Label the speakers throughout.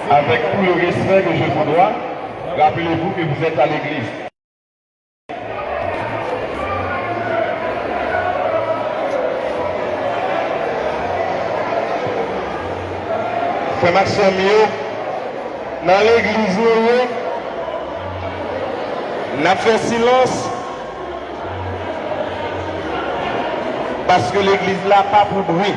Speaker 1: Avec tout le respect que je vous dois, rappelez-vous que vous êtes à l'église. Frère Maxime, dans l'église, on a fait silence parce que l'église là pas pour bruit.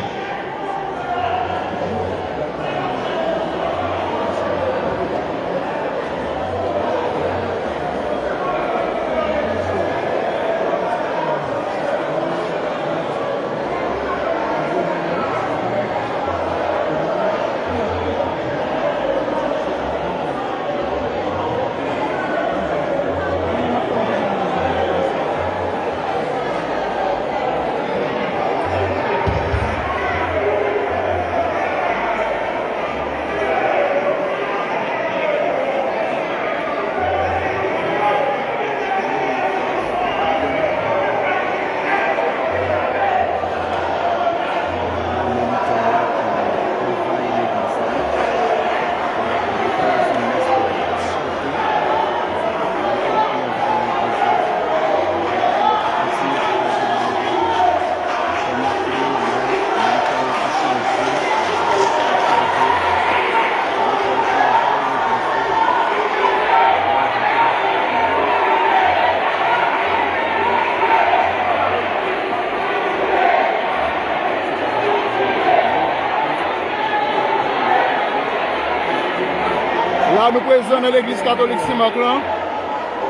Speaker 2: Là, nous présents dans l'église catholique Saint-Marc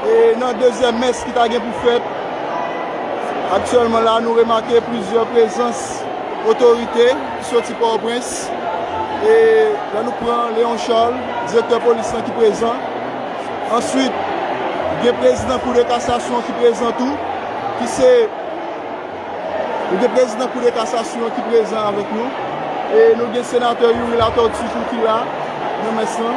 Speaker 2: et dans la deuxième messe qui a été pour fête. Actuellement, là, nous remarquons plusieurs présences autorités qui sont par au prince. Et là, nous prenons Léon Charles, directeur policier qui est présent. Ensuite, il y a le président de la Cour de cassation qui est présent tout. Qui c'est le président de la Cour de cassation qui est présent avec nous. Et nous avons le sénateur Yuri Latortu qui est là. Nous mettons.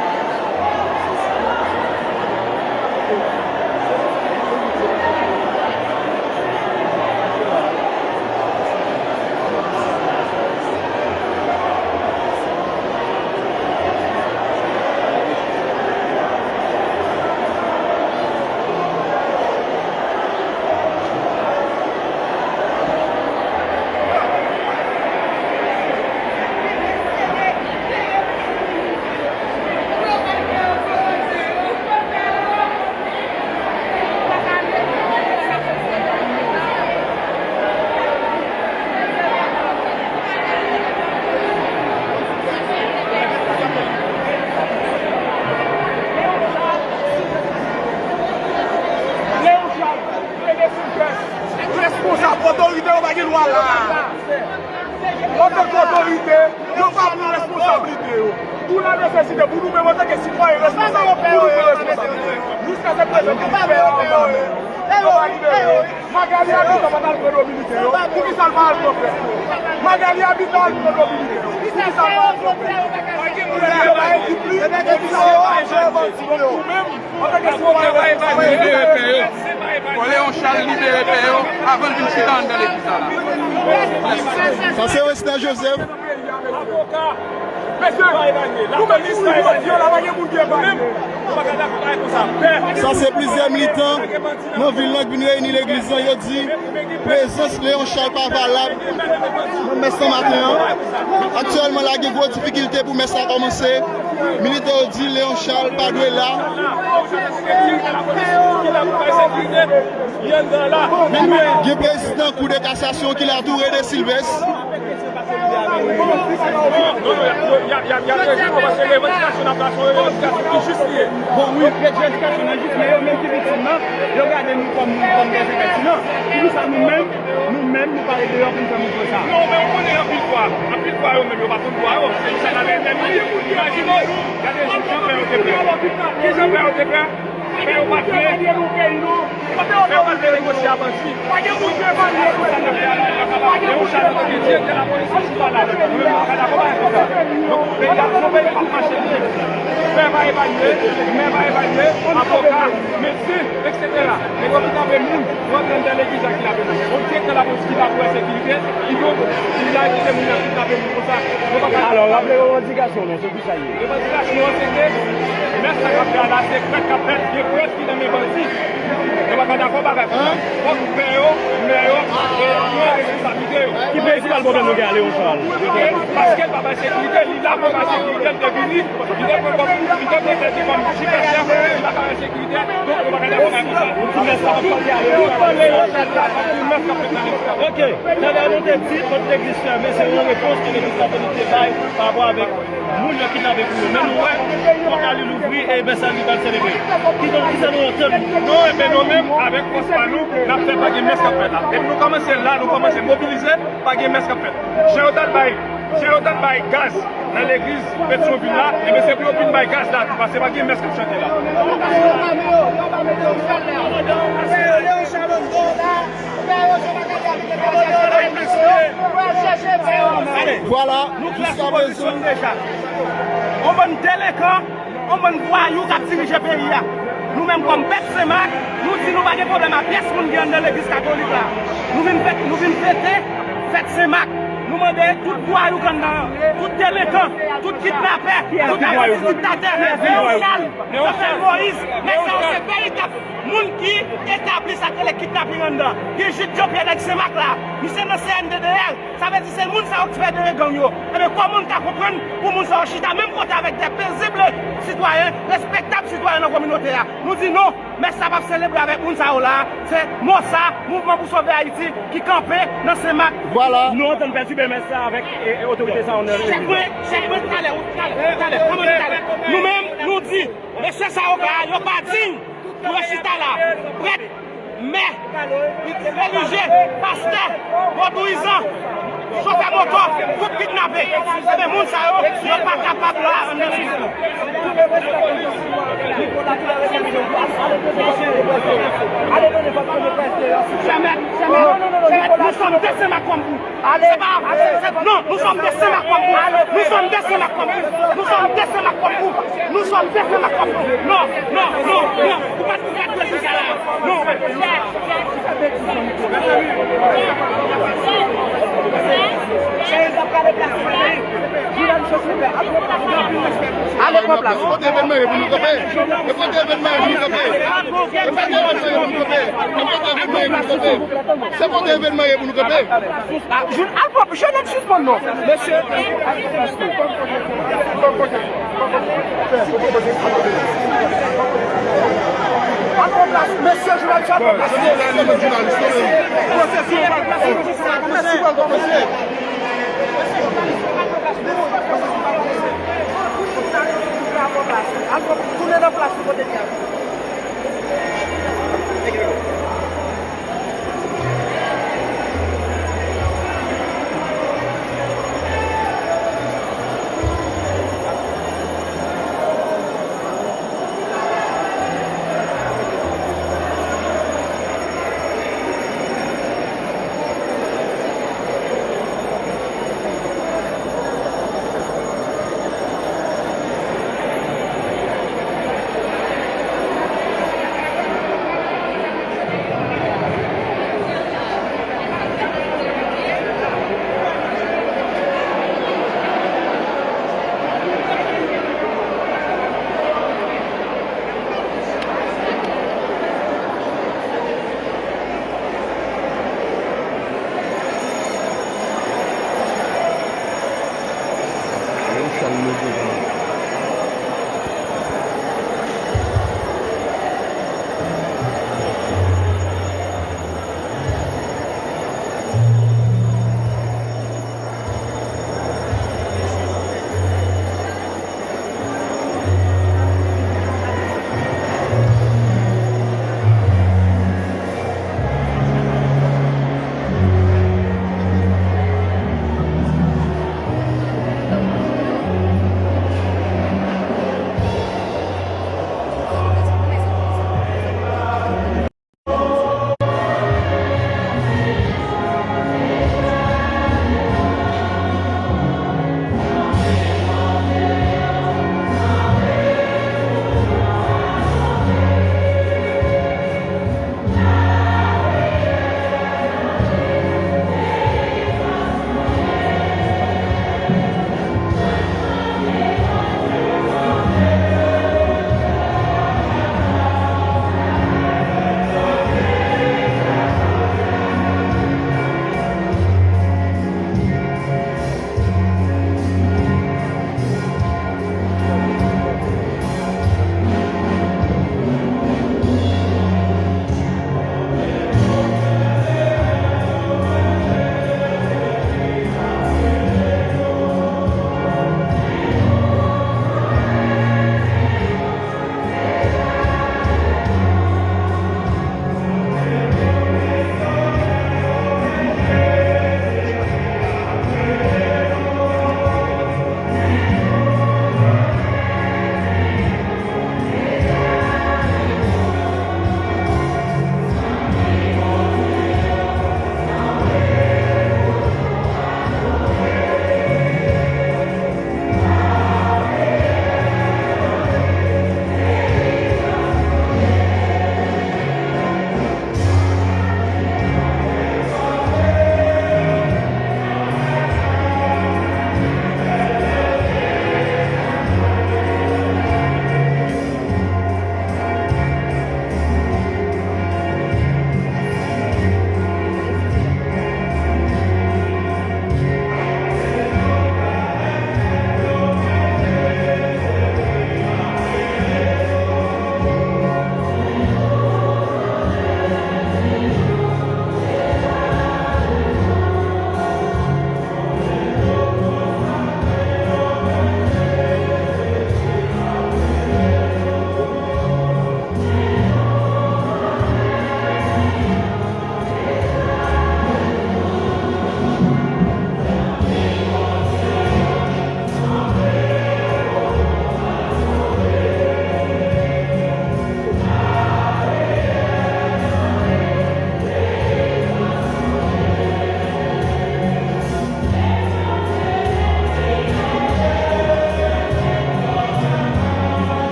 Speaker 3: Autorité, on va loi là. En tant qu'autorité, nous pas prendre responsabilité. Tout la nécessité pour nous même en tant que citoyens responsables. Jusqu'à ce présent, nous pas Magali habite dans le groupe militaire. Pour qui ça va le problème? Magali habite dans le groupe militaire. Pour qui ça va le problème?
Speaker 4: Léon Charles libéré avant de chuter dans l'église.
Speaker 2: Ça c'est Westin Joseph. Ça c'est plusieurs militants dans la ville qui viennent réunir l'église. Ils disent présence Léon Charles pas valable. Nous mettons ce matin. Actuellement, il y a des grosses difficultés pour mettre ça commencer. Les militaires disent Léon Charles pas doué là. Il y a le président de la Cour de cassation qui l'a touré de Sylvestre.
Speaker 3: Bon, oui, l'éducation est juste, mais même effectivement, regardez-nous comme des effectivement. Nous-mêmes, nous parlons de l'ordre comme ça. Non, mais on connaît un pile fois, on ne va pas tout voir. Ça n'a rien à dire. Imaginez, il y a des gens qui ont fait au départ. Qui ont fait au départ? Mais on va faire des pays, nous. Mais on va faire négocier à Bansi. Pas de monde qui va aller. Mais on chante que Dieu que la police est pas là. Donc, les gars, on va pas marcher. Mais va évaluer, avocat, médecin, etc. Mais quand vous avez monde, vous avez dans l'église qui l'a besoin. On sait que la police qui va pour la sécurité, il a été des gens qui l'avaient pour ça.
Speaker 5: Alors, la revendication, c'est tout ça.
Speaker 3: Les revendications, c'est que, mais ça va faire là, c'est que la capelle, il est presque dans mes bandits. On va pas d'accord avec ça. On paye,
Speaker 5: Qui principal problème nous gagnons, Charles?
Speaker 3: parce qu'elle va pas sécurité, il a pas sécurité de venir, il est comme traité comme super chef, il n'a pas sécurité, donc on va regarder comme ça.
Speaker 5: Ok, dans la note dit, votre église fermée, c'est une réponse que l'église catholique détaille par rapport avec nous qui n'avons plus. Mais nous, on a l'ouvrir et bien ça nous va célébrer. Qui donc ça nous entend?
Speaker 3: Non, et bien nous-mêmes, avec force par nous, n'a fait pas de messe qu'à faire là. Et nous commençons là, nous commençons à mobiliser, pas de messe qu'à faire. J'ai autant de gaz dans l'église Pétionville là, et bien c'est plus aucun de gaz là, parce que pas de messe qu'à chanter là.
Speaker 2: Voilà,
Speaker 5: Nous classons position déjà. On va nous délinquants, on va nous voir, nous qui diriger le pays. Nous-mêmes comme bête Semac, nous disons nous pas de problème à pièce qui vient dans l'église catholique là. Nous venons fêter fête Semac. Nous demandons tout voyou tout délinquant, tout kidnappé, tout dictateur, Léonchal, Moïse, mais c'est un véritable monde qui établit ça que les kidnappings en dedans. Qui est juste Pierre avec Semac là. Nous sommes dans CNDDL. Ça veut dire que c'est le monde qui fait de gang. Et bien comment on peut comprendre pour nous sortir chita même côté avec des paisibles citoyens, respectables citoyens dans la communauté. Nous disons non, mais ça va célébrer avec nous là. C'est Mossa, Mouvement pour sauver Haïti, qui campait dans Semac.
Speaker 2: Voilà.
Speaker 5: Nous on peut mettre ça avec l'autorité ça on nous-mêmes nous disons, mais c'est ça au gars, il n'y a pas digne pour le chita là. Prête, mais religieux, pasteur, vaudouisant, chauffeur moto, tout kidnappé. C'est des gens qui ne sont pas capables de nous sommes des Semac comme vous. Non, nous sommes des Semac comme vous. Nous sommes des Semac comme vous. Nous sommes des Semac comme vous. Nous sommes des Semac comme vous. Non. Vous ne pouvez pas dire ça là. Non.
Speaker 2: Allez, pas place. Faut événement et vous nous copez. Faut événement et vous nous copez. C'est pour événement et vous nous copez.
Speaker 3: Je ne suis pas non. Monsieur. Monsieur, je vais faire tournez la place pour côté.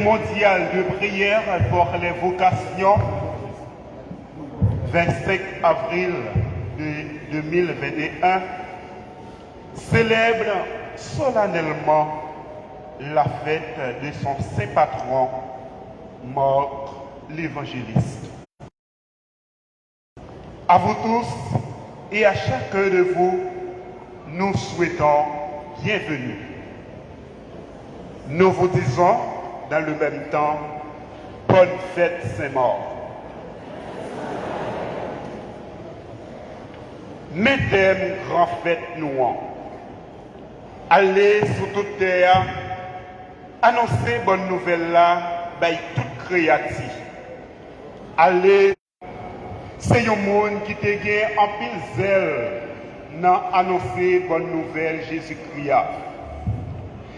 Speaker 6: mondiale de prière pour les vocations, 25 avril 2021, célèbre solennellement la fête de son saint patron, Marc l'évangéliste. À vous tous et à chacun de vous, nous souhaitons bienvenue. Nous vous disons dans le même temps, bonne fête Saint-Maur. Mettez grand fête nous. Allez sur toute terre, annoncer bonne nouvelle là, by toute créative. Allez, c'est un monde qui te gagne en pile zèle, dans annoncer bonne nouvelle Jésus-Christ.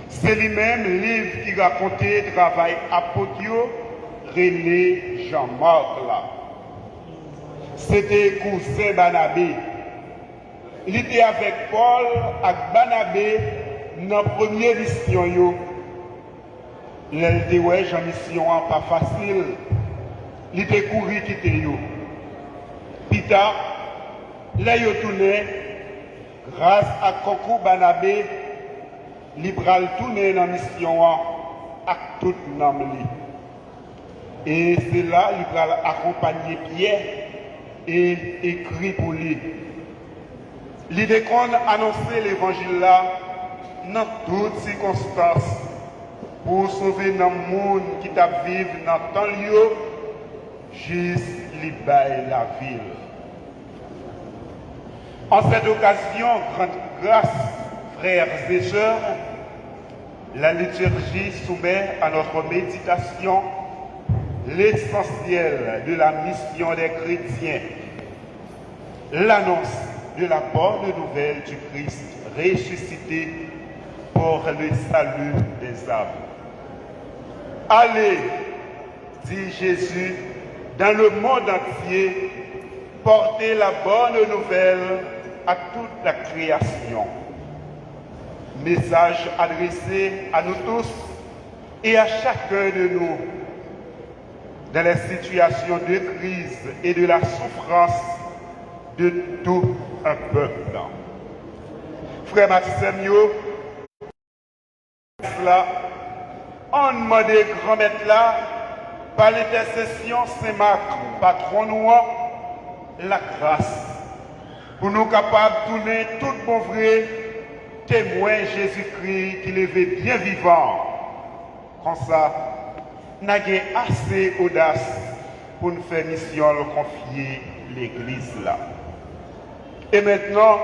Speaker 6: C'est lui-même livre qui racontait le travail apôtre René Jean-Marc là. C'était cousin Banabé. Il était avec Paul et Banabé dans la première mission. Il était ouais, en mission pas facile. Il était couru quitter yo. Plus tard, là il tourné grâce à Coco Banabé. Libral tourné dans la mission avec tout le nom. Et c'est là Libral accompagné Pierre et écrit pour lui. L'idée qu'on annonçait l'évangile là dans toutes circonstances pour sauver le monde qui t'a vivre dans tant lieu, juste libérer la ville. En cette occasion, grande grâce, frères et sœurs, la liturgie soumet à notre méditation l'essentiel de la mission des chrétiens, l'annonce de la bonne nouvelle du Christ ressuscité pour le salut des âmes. Allez, dit Jésus, dans le monde entier, porter la bonne nouvelle à toute la création. Message adressé à nous tous et à chacun de nous dans les situations de crise et de la souffrance de tout un peuple. Frère Maxime, on demande grand maître là, par l'intercession Saint-Marc, patron noir, la grâce, pour nous capables de tourner tout bon vrai témoin Jésus-Christ qui levé bien vivant. Comme ça, nous avons assez audace pour nous faire mission le confier l'église là. Et maintenant,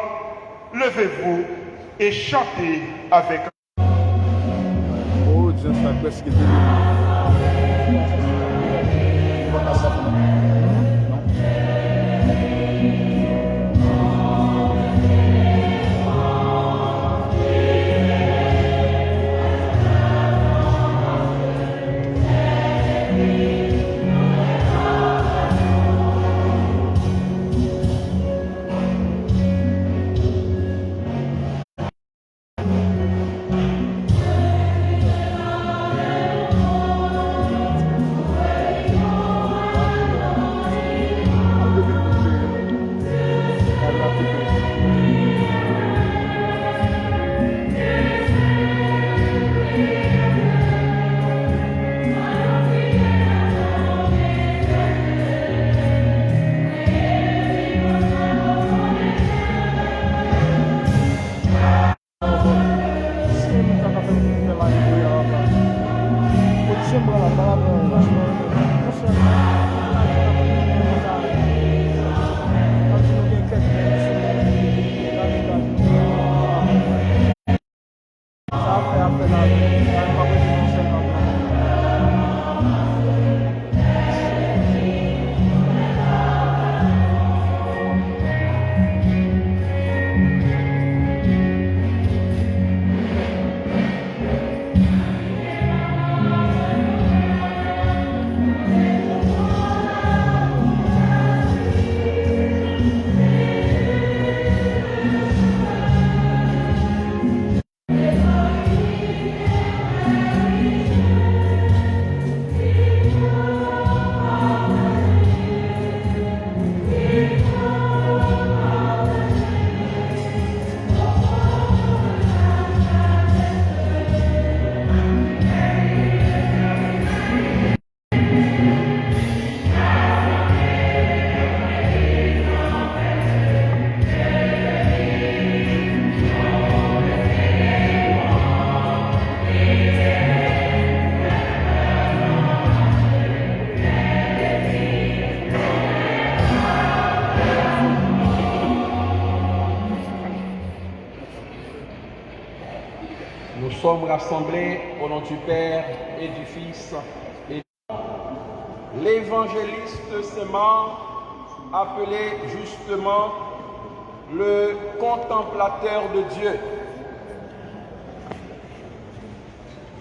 Speaker 6: levez-vous et chantez avec.
Speaker 2: Oh, Dieu, ça presque été.
Speaker 4: Nous sommes rassemblés au nom du Père et du Fils et du l'évangéliste Sémant, appelé justement le contemplateur de Dieu.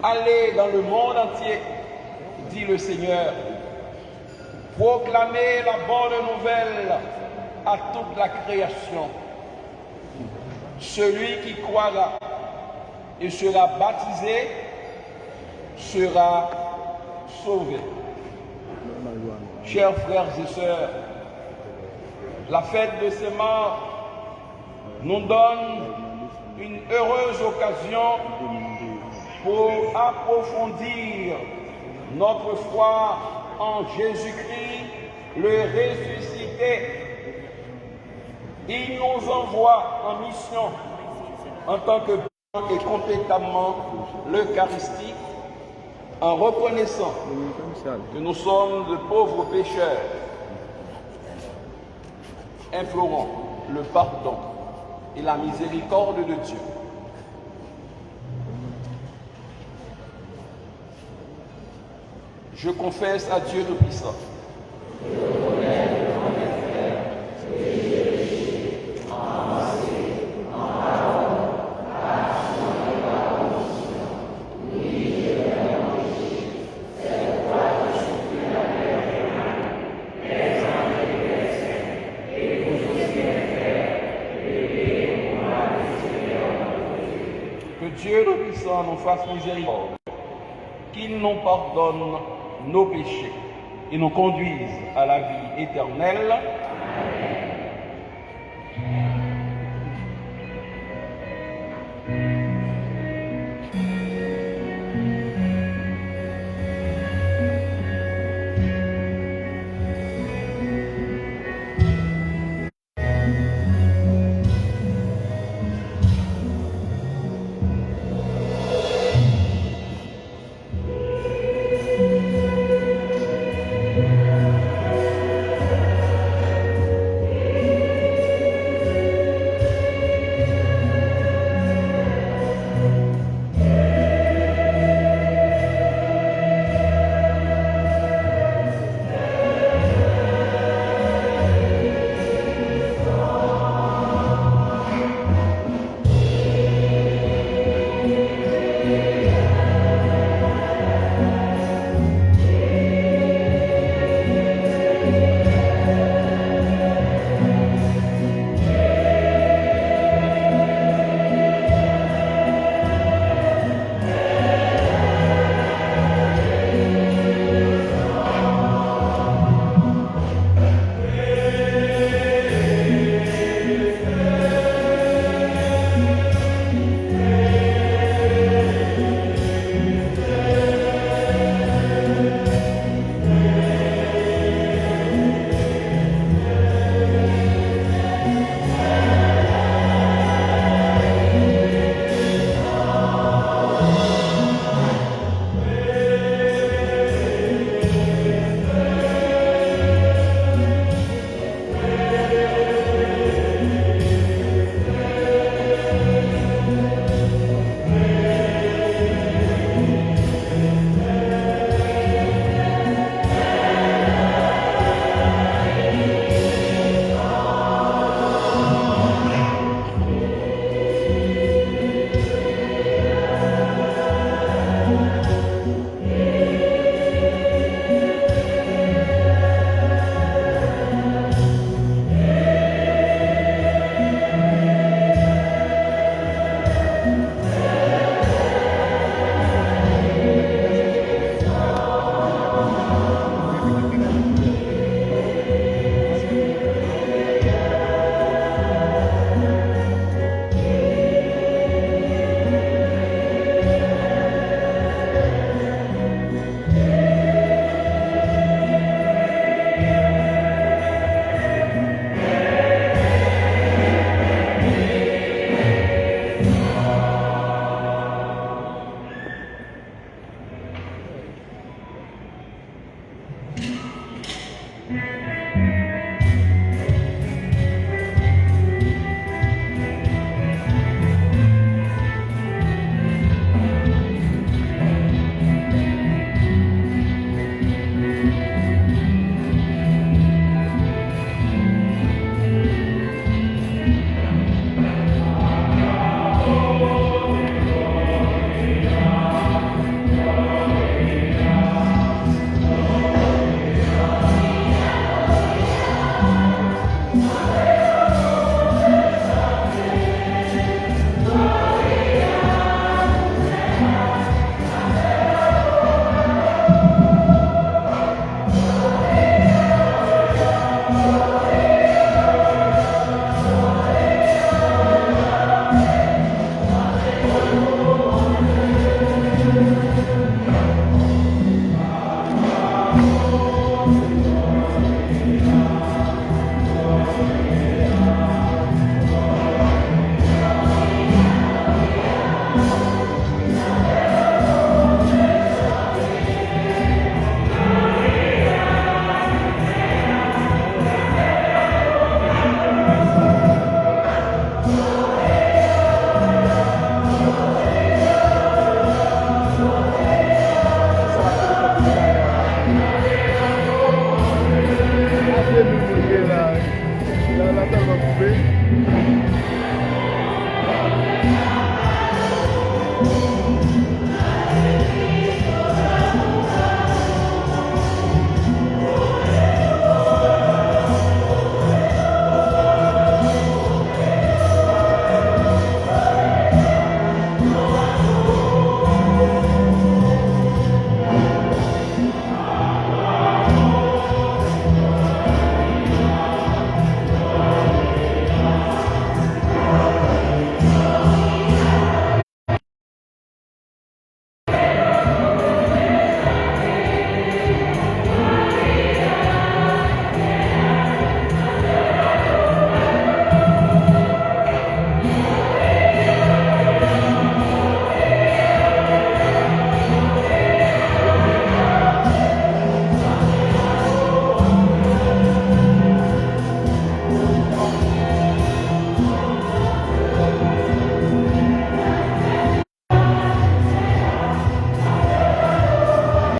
Speaker 4: Allez dans le monde entier, dit le Seigneur, proclamez la bonne nouvelle à toute la création. Celui qui croira et sera baptisé sera sauvé. Chers frères et sœurs, la fête de Sémant nous donne une heureuse occasion pour approfondir notre foi en Jésus-Christ, le ressuscité. Il nous envoie en mission en tant que et compétemment l'Eucharistie en reconnaissant que nous sommes de pauvres pécheurs. Implorons le pardon et la miséricorde de Dieu. Je confesse à Dieu Tout-Puissant. Que Dieu Tout-Puissant nous fasse miséricorde, qu'il nous pardonne nos péchés et nous conduise à la vie éternelle